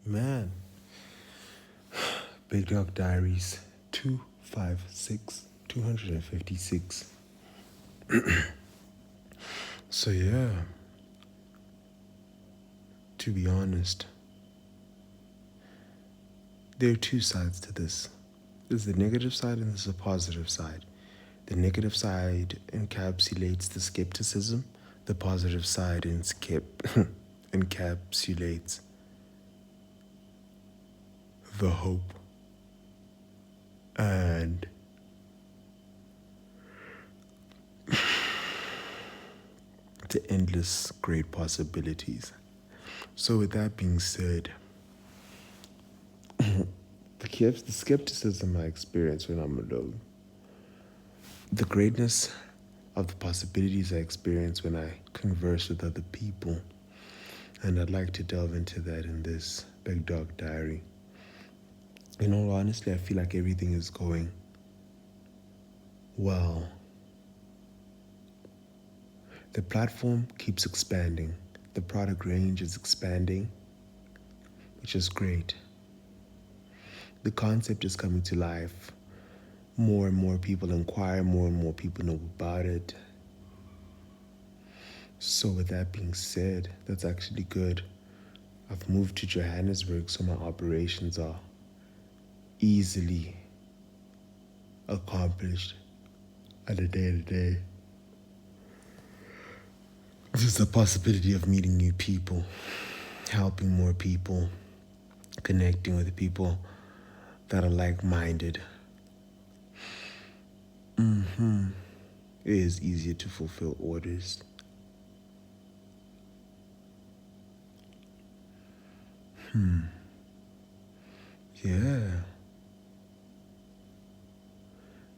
Man, Big Dog Diaries 256. So, yeah, to be honest, there are two sides to this. There's the negative side and there's the positive side. The negative side encapsulates the skepticism, the positive side encapsulates the hope and the endless great possibilities. So, with that being said, the skepticism I experience when I'm alone, the greatness of the possibilities I experience when I converse with other people, and I'd like to delve into that in this Big Dog Diary. Honestly, I feel like everything is going well. The platform keeps expanding, the product range is expanding, which is great. The concept is coming to life. More and more people inquire, more and more people know about it. So, with that being said, that's actually good. I've moved to Johannesburg, so my operations are easily accomplished on a day to day. There's the possibility of meeting new people, helping more people, connecting with people that are like minded. It is easier to fulfill orders. Yeah,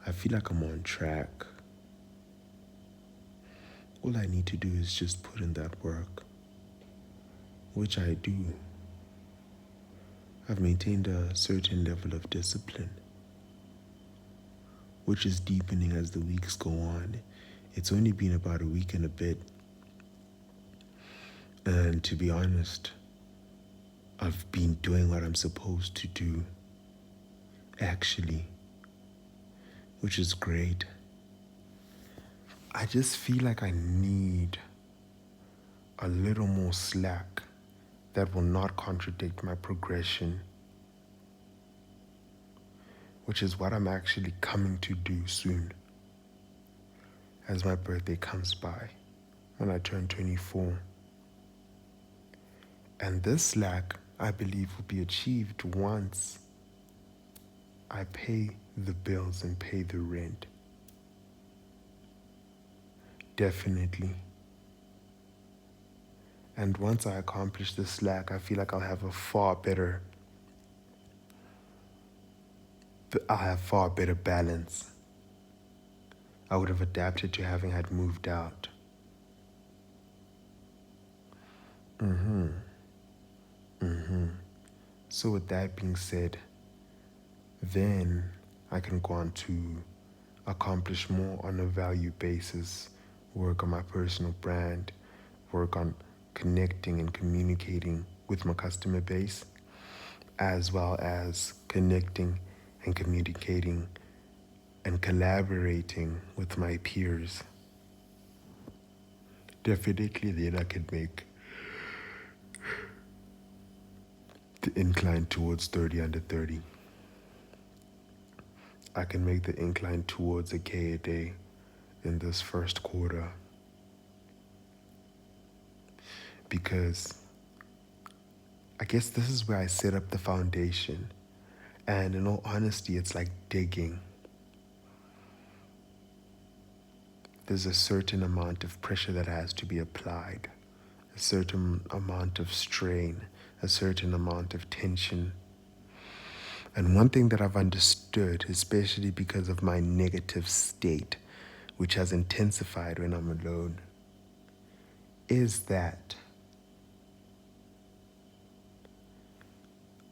I feel like I'm on track. All I need to do is just put in that work, which I do. I've maintained a certain level of discipline, which is deepening as the weeks go on. It's only been about a week and a bit. And to be honest, I've been doing what I'm supposed to do, actually, which is great. I just feel like I need a little more slack that will not contradict my progression, which is what I'm actually coming to do soon as my birthday comes by when I turn 24. And this slack, I believe, will be achieved once I pay the bills and pay the rent. Definitely. And once I accomplish this slack, I feel like I'll have far better balance. I would have adapted to having had moved out. So with that being said, then I can go on to accomplish more on a value basis, work on my personal brand, work on connecting and communicating with my customer base, as well as connecting and communicating and collaborating with my peers. Definitely then I can make the incline towards 30 under 30. I can make the incline towards a K a day in this first quarter, because I guess this is where I set up the foundation. And in all honesty, it's like digging. There's a certain amount of pressure that has to be applied, a certain amount of strain, a certain amount of tension. And one thing that I've understood, especially because of my negative state, which has intensified when I'm alone, is that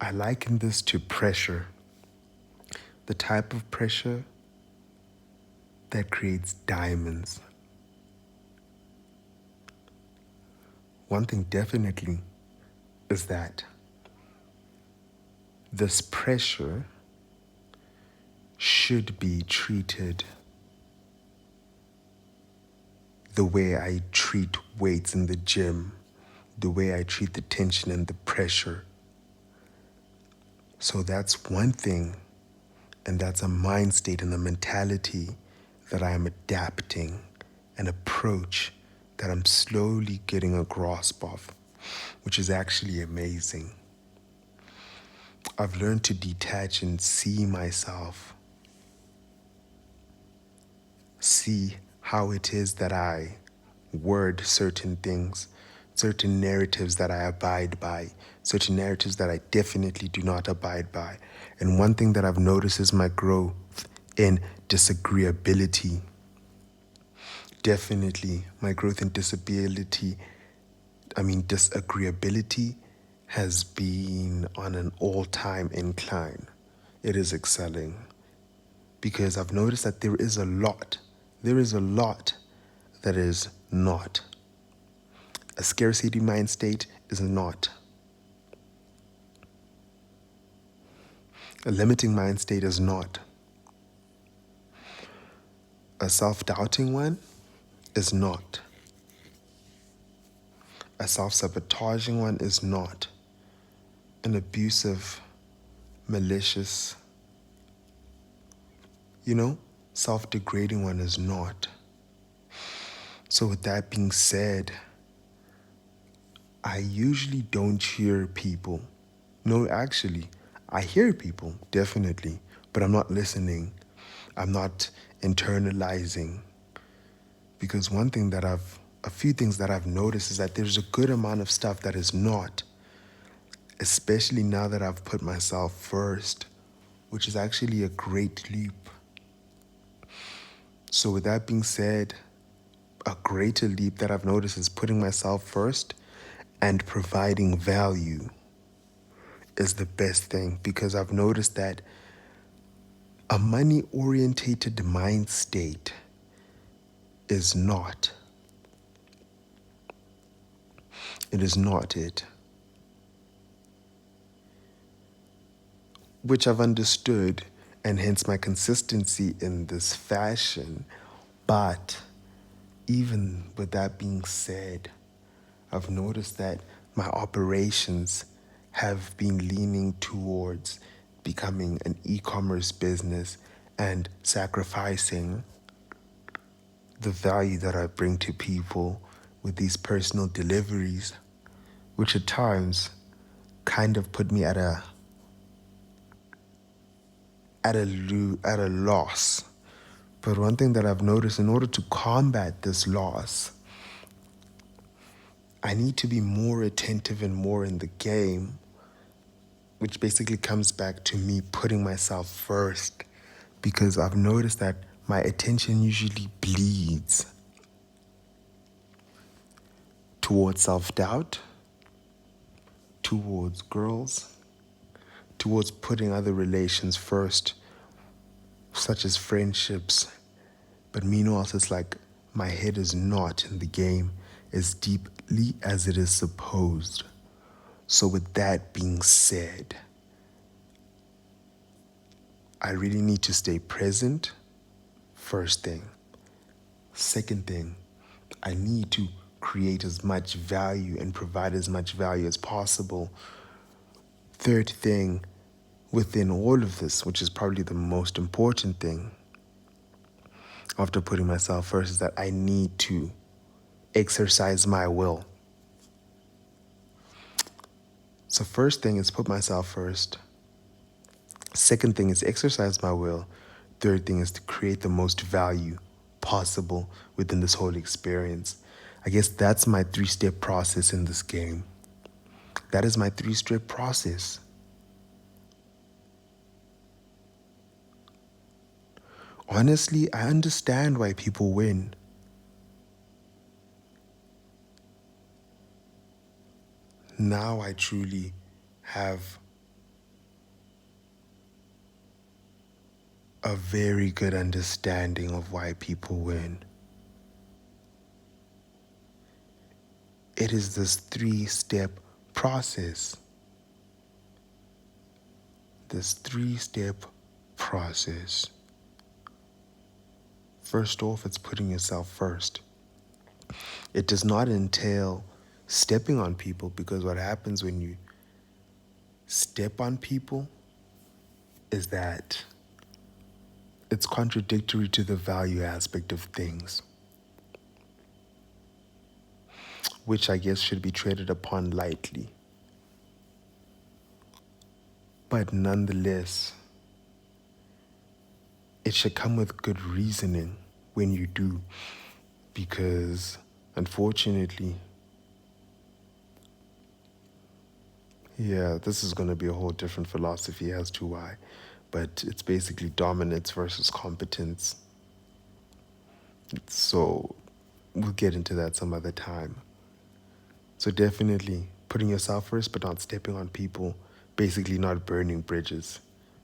I liken this to pressure, the type of pressure that creates diamonds. One thing definitely is that this pressure should be treated the way I treat weights in the gym, the way I treat the tension and the pressure. So that's one thing, and that's a mind state and a mentality that I am adapting, an approach that I'm slowly getting a grasp of, which is actually amazing. I've learned to detach and see myself, see how it is that I word certain things, certain narratives that I abide by, certain narratives that I definitely do not abide by. And one thing that I've noticed is my growth in disagreeability. Definitely, my growth in disagreeability has been on an all-time incline. It is excelling because I've noticed that there is a lot that is not. A scarcity mind state is not. A limiting mind state is not. A self-doubting one is not. A self-sabotaging one is not. An abusive, malicious, self-degrading one is not. So with that being said, I usually don't hear people. No, actually, I hear people, definitely, but I'm not listening. I'm not internalizing. Because a few things that I've noticed is that there's a good amount of stuff that is not, especially now that I've put myself first, which is actually a great leap. So with that being said, a greater leap that I've noticed is putting myself first and providing value is the best thing, because I've noticed that a money-orientated mind state is not. It is not it. Which I've understood, and hence my consistency in this fashion. But even with that being said, I've noticed that my operations have been leaning towards becoming an e-commerce business and sacrificing the value that I bring to people with these personal deliveries, which at times kind of put me at a loss. But one thing that I've noticed, in order to combat this loss, I need to be more attentive and more in the game, which basically comes back to me putting myself first, because I've noticed that my attention usually bleeds towards self-doubt, towards girls, towards putting other relations first, such as friendships. But meanwhile, it's like my head is not in the game as deeply as it is supposed. So with that being said, I really need to stay present, first thing. Second thing, I need to create as much value and provide as much value as possible. Third thing, within all of this, which is probably the most important thing, after putting myself first, is that I need to exercise my will. So first thing is put myself first. Second thing is exercise my will. Third thing is to create the most value possible within this whole experience. I guess that's my 3-step process in this game. That is my 3-step process. Honestly, I understand why people win. Now I truly have a very good understanding of why people win. It is this 3-step process. this 3-step process. First off, it's putting yourself first. It does not entail stepping on people, because what happens when you step on people is that it's contradictory to the value aspect of things, which I guess should be treaded upon lightly. But nonetheless, it should come with good reasoning when you do, because unfortunately, yeah, this is going to be a whole different philosophy as to why, but it's basically dominance versus competence. So we'll get into that some other time. So definitely putting yourself first, but not stepping on people, basically not burning bridges.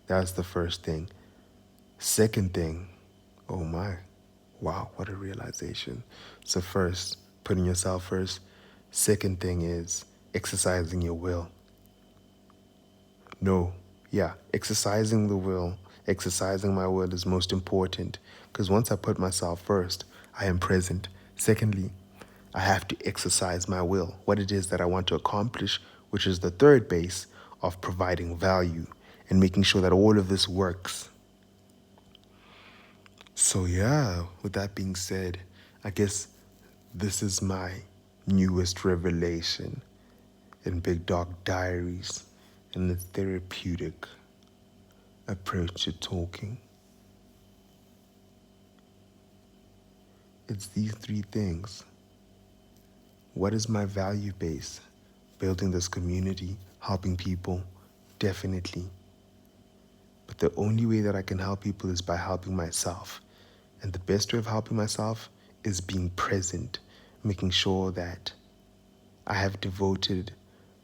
That's the first thing. Second thing, oh my, wow, what a realization. So first, putting yourself first. Second thing is exercising your will. No, yeah, exercising the will, exercising my will is most important, because once I put myself first, I am present. Secondly, I have to exercise my will, what it is that I want to accomplish, which is the third base of providing value and making sure that all of this works. So, yeah, with that being said, I guess this is my newest revelation in Big Dog Diaries and the therapeutic approach to talking. It's these three things. What is my value base? Building this community, helping people, definitely. But the only way that I can help people is by helping myself. And the best way of helping myself is being present, making sure that I have devoted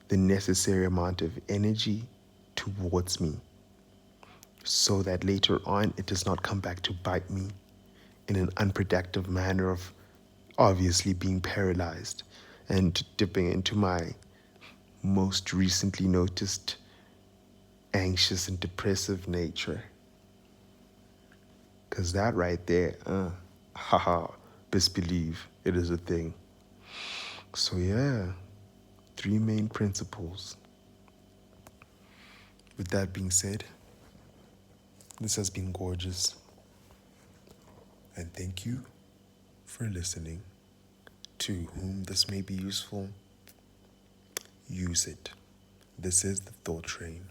the necessary amount of energy towards me, so that later on it does not come back to bite me in an unproductive manner of obviously being paralyzed and dipping into my most recently noticed anxious and depressive nature. Because that right there, haha, best believe it is a thing. So, yeah, 3 main principles. With that being said, this has been gorgeous. And thank you for listening. To whom this may be useful, use it. This is the Thought Train.